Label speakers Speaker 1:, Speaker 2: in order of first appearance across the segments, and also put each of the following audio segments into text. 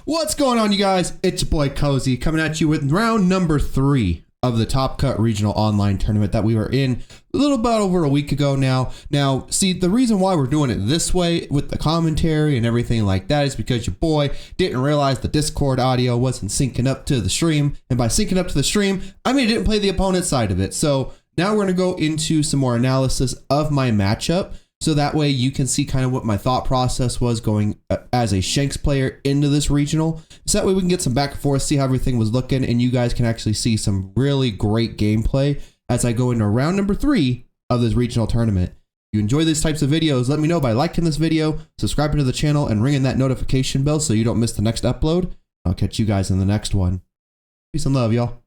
Speaker 1: What's going on, you guys? It's your boy Cozy coming at you with round number 3 of the Top Cut Regional Online Tournament that we were in a little about over a week ago now. Now, see, the reason why we're doing it this way with the commentary and everything like that is because your boy didn't realize the Discord audio wasn't syncing up to the stream. And by syncing up to the stream, I mean, it didn't play the opponent's side of it. So now we're going to go into some more analysis of my matchup. So that way you can see kind of what my thought process was going as a Shanks player into this regional. So that way we can get some back and forth, see how everything was looking, and you guys can actually see some really great gameplay as I go into round number 3 of this regional tournament. If you enjoy these types of videos, let me know by liking this video, subscribing to the channel, and ringing that notification bell so you don't miss the next upload. I'll catch you guys in the next one. Peace and love, y'all.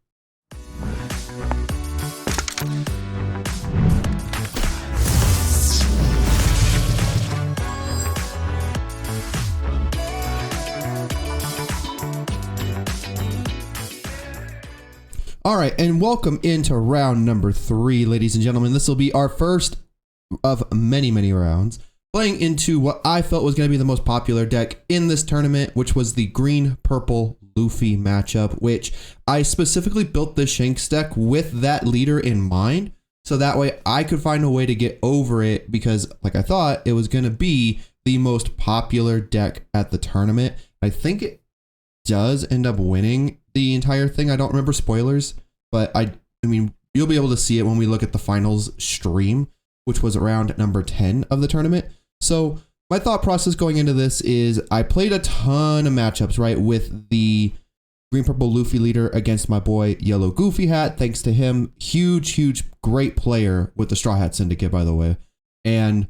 Speaker 1: All right, and welcome into round number 3, ladies and gentlemen. This will be our first of many rounds, playing into what I felt was going to be the most popular deck in this tournament, which was the green-purple Luffy matchup, which I specifically built the Shanks deck with that leader in mind, so that way I could find a way to get over it, because like I thought, it was going to be the most popular deck at the tournament. I think it does end up winning the entire thing. I don't remember spoilers, but I mean, you'll be able to see it when we look at the finals stream, which was around number 10 of the tournament. So my thought process going into this is I played a ton of matchups, right, with the green purple Luffy leader against my boy Yellow Goofy Hat. Thanks to him, huge, great player with the Straw Hat Syndicate, by the way. And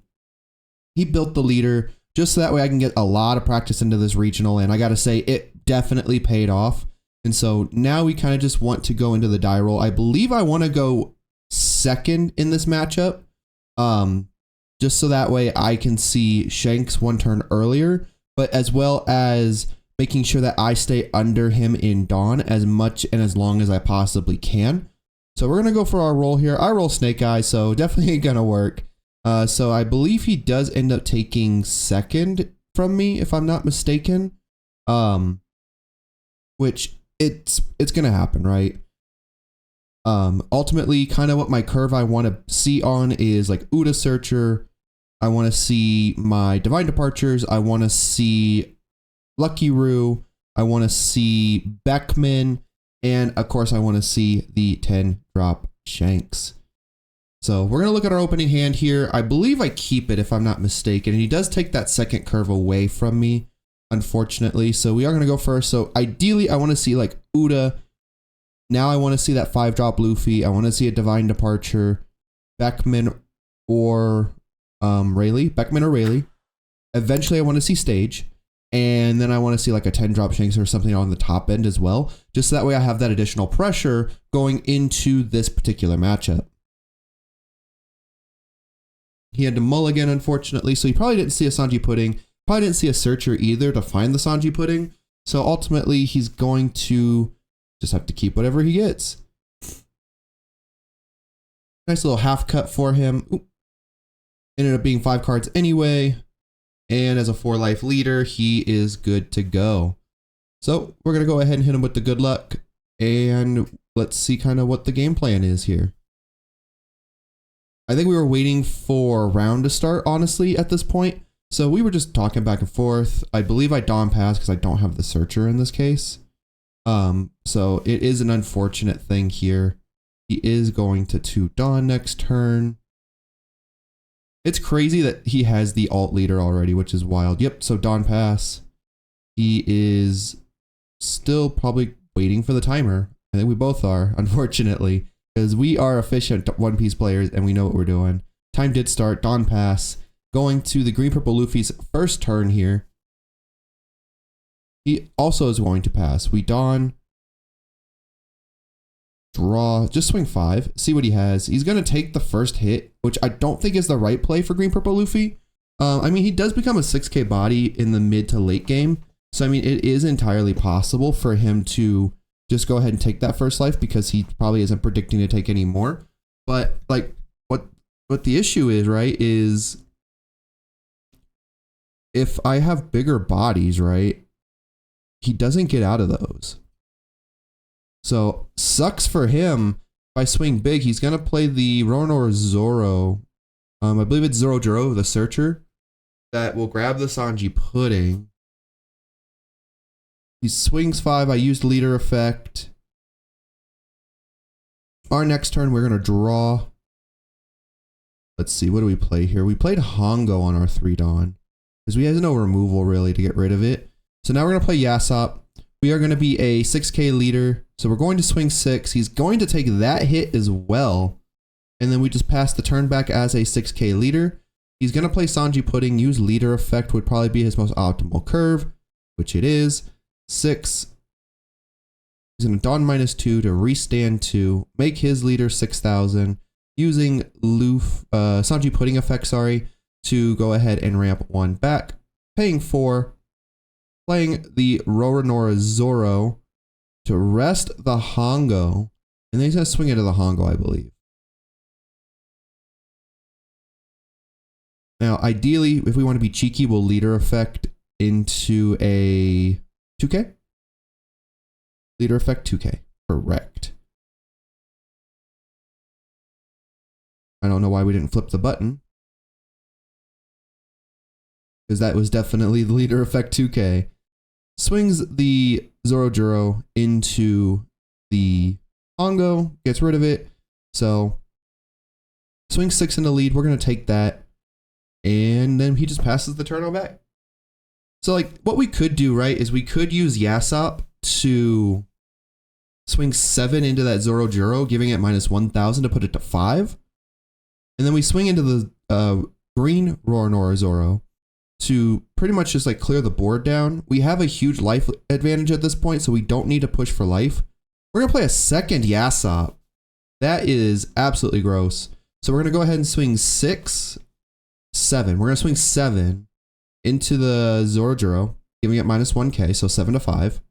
Speaker 1: he built the leader just so that way I can get a lot of practice into this regional. And I got to say, it definitely paid off. And so now we kind of just want to go into the die roll. I believe I want to go second in this matchup, just so that way I can see Shanks one turn earlier, but as well as making sure that I stay under him in Dawn as much and as long as I possibly can. So we're going to go for our roll here. I roll Snake Eyes, so definitely going to work. So I believe he does end up taking second from me, if I'm not mistaken, which it's going to happen, right? Ultimately, kind of what my curve I want to see on is like Uda Searcher. I want to see my Divine Departures. I want to see Lucky Roo. I want to see Beckman. And of course, I want to see the 10 drop Shanks. So we're going to look at our opening hand here. I believe I keep it if I'm not mistaken. And he does take that second curve away from me, unfortunately. So we are going to go first. So ideally, I want to see like Uda. Now I want to see that 5-drop Luffy. I want to see a Divine Departure, Beckman or Rayleigh. Beckman or Rayleigh. Eventually, I want to see Stage. And then I want to see like a 10-drop Shanks or something on the top end as well. Just so that way I have that additional pressure going into this particular matchup. He had to mulligan, unfortunately, so he probably didn't see a Sanji Pudding. Probably didn't see a Searcher either to find the Sanji Pudding. So ultimately, he's going to just have to keep whatever he gets. Nice little half cut for him. Oop. Ended up being 5 cards anyway. And as a 4-life leader, he is good to go. So we're going to go ahead and hit him with the good luck. And let's see kind of what the game plan is here. I think we were waiting for a round to start, honestly, at this point. So we were just talking back and forth. I believe I Dawn passed because I don't have the Searcher in this case. So it is an unfortunate thing here. He is going to 2 Dawn next turn. It's crazy that he has the alt leader already, which is wild. Yep, so Dawn pass. He is still probably waiting for the timer. I think we both are, unfortunately, because we are efficient One Piece players and we know what we're doing. Time did start. Dawn pass. Going to the green purple Luffy's first turn here. He also is going to pass. We Dawn. Draw. Just swing 5. See what he has. He's going to take the first hit, which I don't think is the right play for green purple Luffy. I mean, he does become a 6k body in the mid to late game. So, I mean, it is entirely possible for him to just go ahead and take that first life because he probably isn't predicting to take any more. But, like, what the issue is, right, is if I have bigger bodies, right, he doesn't get out of those. So sucks for him. If I swing big, he's going to play the Ronor Zoro. I believe it's Zoro Juro, the Searcher, that will grab the Sanji Pudding. He swings 5. I used leader effect. Our next turn, we're going to draw. Let's see, what do we play here? We played Hongo on our 3 Dawn because we have no removal really to get rid of it. So now we're going to play Yasop. We are going to be a 6k leader. So we're going to swing 6. He's going to take that hit as well. And then we just pass the turn back as a 6k leader. He's going to play Sanji Pudding. Use leader effect would probably be his most optimal curve, which it is. 6. He's going to Dawn -2 to restand 2. Make his leader 6,000. Using Sanji Pudding effect, to go ahead and ramp 1 back. Paying 4. Playing the Roronoa Zoro to rest the Hongo. And then he's going to swing into the Hongo, I believe. Now, ideally, if we want to be cheeky, we'll leader effect into a 2k. Leader effect 2k. Correct. I don't know why we didn't flip the button. Because that was definitely the leader effect 2k. Swings the Zoro Juro into the Hongo. Gets rid of it. So, swing 6 in the lead. We're going to take that. And then he just passes the turtle back. So like what we could do, right, is we could use Yasop to swing 7 into that Zoro Juro, giving it -1,000 to put it to 5. And then we swing into the green Roronoa Zoro to pretty much just like clear the board down. We have a huge life advantage at this point, so we don't need to push for life. We're going to play a second Yasop. That is absolutely gross. So we're going to go ahead and swing 6, 7. We're going to swing 7 into the Zoro Juro, giving it -1k, so 7 to 5.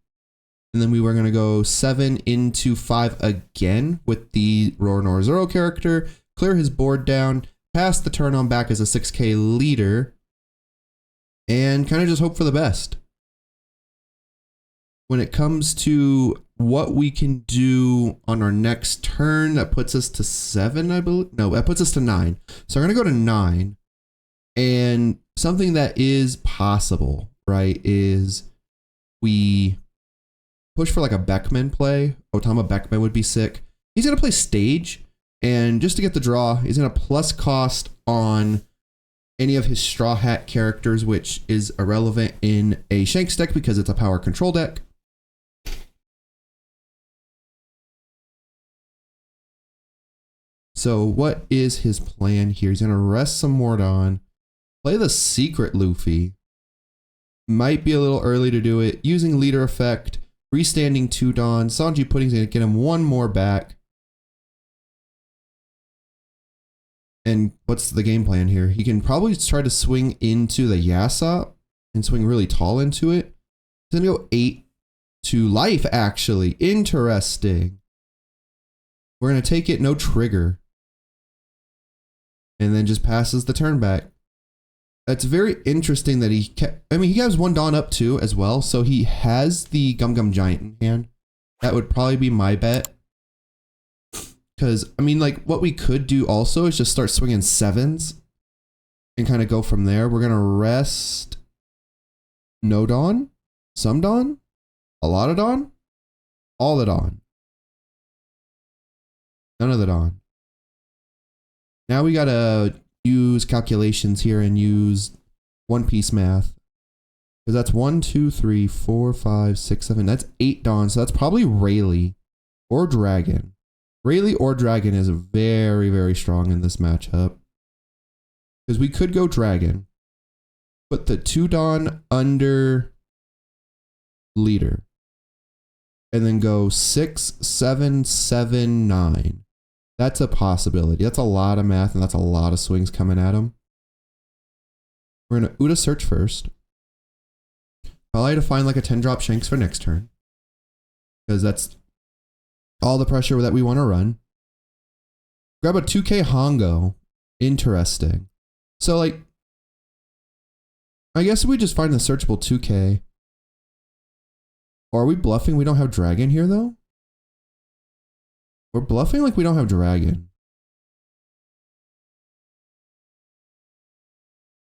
Speaker 1: And then we were going to go 7 into 5 again with the Roronoa Zoro character, clear his board down, pass the turn on back as a 6k leader, and kind of just hope for the best. When it comes to what we can do on our next turn, that puts us to 7, I believe. No, that puts us to 9. So I'm going to go to 9. And something that is possible, right, is we push for like a Beckman play. Otama Beckman would be sick. He's going to play Stage. And just to get the draw, he's going to plus cost on any of his Straw Hat characters, which is irrelevant in a Shanks deck because it's a power control deck. So what is his plan here? He's going to rest some Mordon, play the Secret Luffy. Might be a little early to do it. Using leader effect, restanding 2 Dawn. Sanji Pudding's going to get him 1 more back. And what's the game plan here? He can probably try to swing into the Yasop and swing really tall into it. He's going to go 8 to life, actually. Interesting. We're going to take it, no trigger. And then just passes the turn back. It's very interesting that he kept, I mean, he has 1 Dawn up too as well. So he has the Gum Gum Giant in hand. That would probably be my bet. Because, I mean, like, what we could do also is just start swinging 7s and kind of go from there. We're going to rest no Dawn, some Dawn, a lot of Dawn, all the Dawn, none of the Dawn. Now we got to use calculations here and use One Piece math. Because that's 1, 2, 3, 4, 5, 6, 7. That's 8 Dawn. So that's probably Rayleigh or Dragon. Rayleigh or Dragon is very, very strong in this matchup. Because we could go Dragon. Put the 2 Dawn under leader. And then go 6, 7, 7, 9. That's a possibility. That's a lot of math and that's a lot of swings coming at him. We're going to Uda search first. Probably to find like a 10-drop Shanks for next turn. Because that's all the pressure that we want to run. Grab a 2k Hongo. Interesting. So like, I guess we just find the searchable 2k. Or are we bluffing we don't have dragon here though? We're bluffing like we don't have dragon.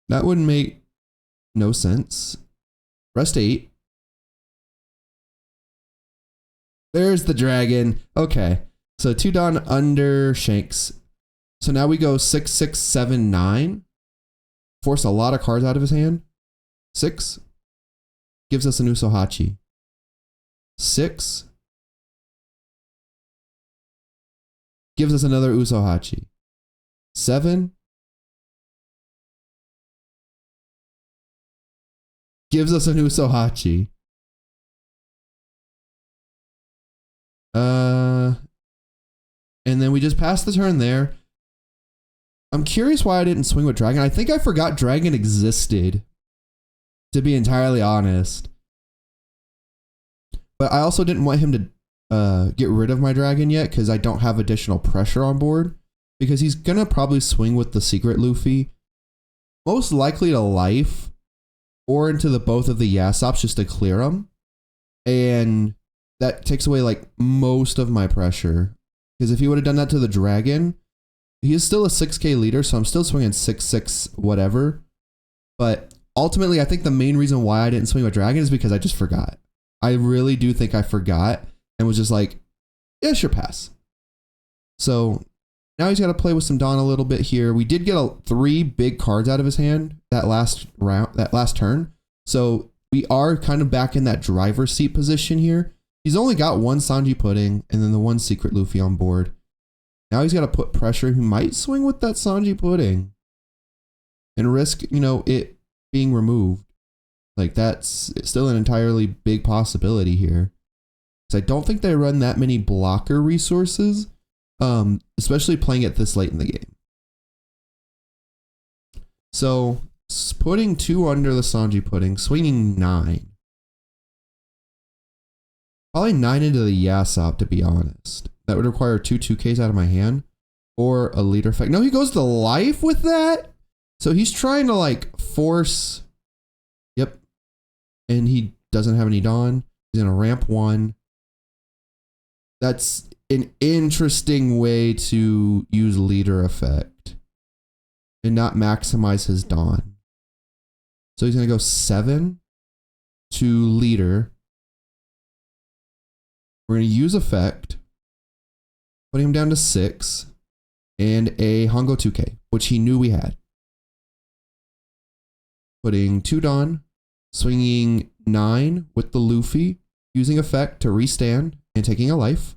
Speaker 1: That would make no sense. Rest 8. There's the dragon. Okay. So 2 Dawn under Shanks. So now we go 6, 6, 7, 9. Force a lot of cards out of his hand. 6. Gives us an Usohachi. 6. Gives us another Usohachi. 7. Gives us an Usohachi. And then we just pass the turn there. I'm curious why I didn't swing with dragon. I think I forgot dragon existed, to be entirely honest. But I also didn't want him to get rid of my dragon yet because I don't have additional pressure on board. Because he's going to probably swing with the Secret Luffy. Most likely to life or into the both of the Yasops just to clear them. And that takes away like most of my pressure. Because if he would have done that to the dragon, he is still a 6k leader, so I'm still swinging 6, 6, whatever. But ultimately, I think the main reason why I didn't swing with dragon is because I just forgot. I really do think I forgot and was just like, yeah, sure, pass. So now he's got to play with some Dawn a little bit here. We did get 3 big cards out of his hand that last round, that last turn. So we are kind of back in that driver's seat position here. He's only got 1 Sanji Pudding and then the 1 Secret Luffy on board. Now he's got to put pressure. He might swing with that Sanji Pudding and risk, you know, it being removed. Like that's still an entirely big possibility here. So I don't think they run that many blocker resources, especially playing it this late in the game. So putting 2 under the Sanji Pudding, swinging 9. Probably 9 into the Yasop, to be honest. That would require 2 2Ks out of my hand or a leader effect. No, he goes to life with that. So he's trying to like force. Yep. And he doesn't have any Dawn. He's going to ramp 1. That's an interesting way to use leader effect and not maximize his Dawn. So he's going to go 7 to leader. We're going to use effect, putting him down to 6, and a Hongo 2K, which he knew we had. Putting 2 Dawn, swinging 9 with the Luffy, using effect to restand and taking a life.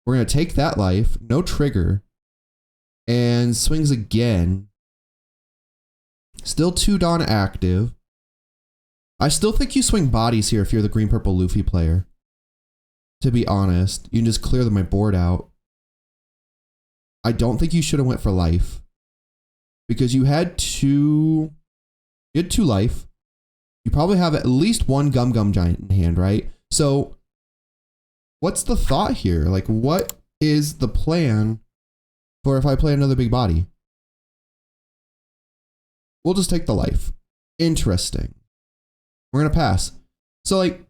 Speaker 1: We're going to take that life, no trigger, and swings again. Still 2 Dawn active. I still think you swing bodies here if you're the green-purple Luffy player. To be honest, you can just clear my board out. I don't think you should have went for life. Because you had 2 life. You probably have at least 1 Gum Gum Giant in hand, right? So what's the thought here? Like, what is the plan for if I play another big body? We'll just take the life. Interesting. We're going to pass. So like,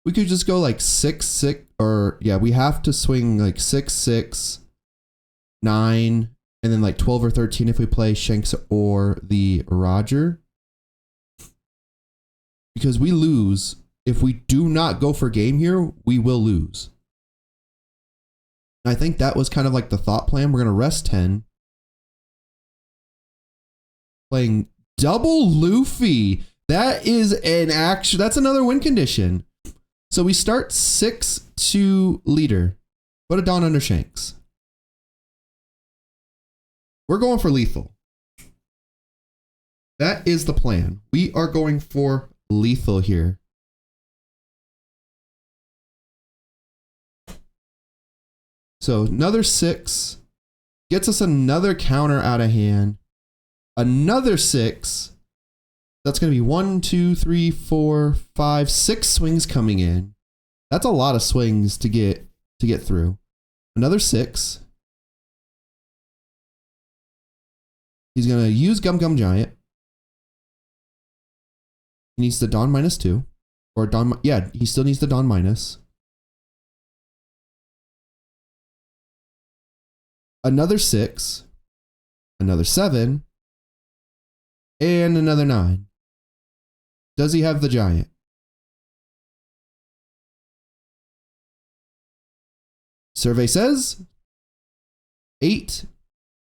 Speaker 1: we could just go like 6, 6, or yeah, we have to swing like 6, 6, 9, and then like 12 or 13 if we play Shanks or the Roger. Because we lose. If we do not go for game here, we will lose. I think that was kind of like the thought plan. We're going to rest 10. Playing double Luffy. That is an action. That's another win condition. So we start 6 to leader. Put a Dawn under Shanks. We're going for lethal. That is the plan. We are going for lethal here. So another 6 gets us another counter out of hand. Another 6. That's going to be 1, 2, 3, 4, 5, 6 swings coming in. That's a lot of swings to get through. Another 6. He's going to use Gum Gum Giant. He needs the Dawn -2. Or Dawn, yeah, he still needs the Dawn minus. Another 6, another 7, and another 9. Does he have the giant? Survey says 8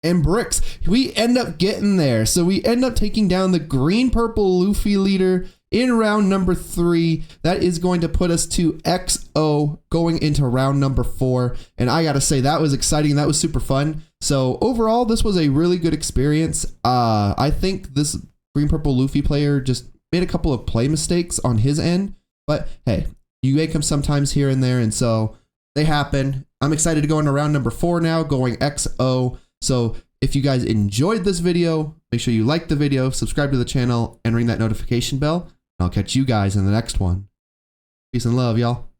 Speaker 1: and bricks. We end up getting there. So we end up taking down the green purple Luffy leader in round number 3. That is going to put us to XO going into round number 4. And I gotta say, that was exciting. That was super fun. So overall, this was a really good experience. I think this green purple Luffy player just made a couple of play mistakes on his end. But hey, you make them sometimes here and there. And so they happen. I'm excited to go into round number 4 now, going XO. So if you guys enjoyed this video, make sure you like the video, subscribe to the channel, and ring that notification bell. I'll catch you guys in the next one. Peace and love, y'all.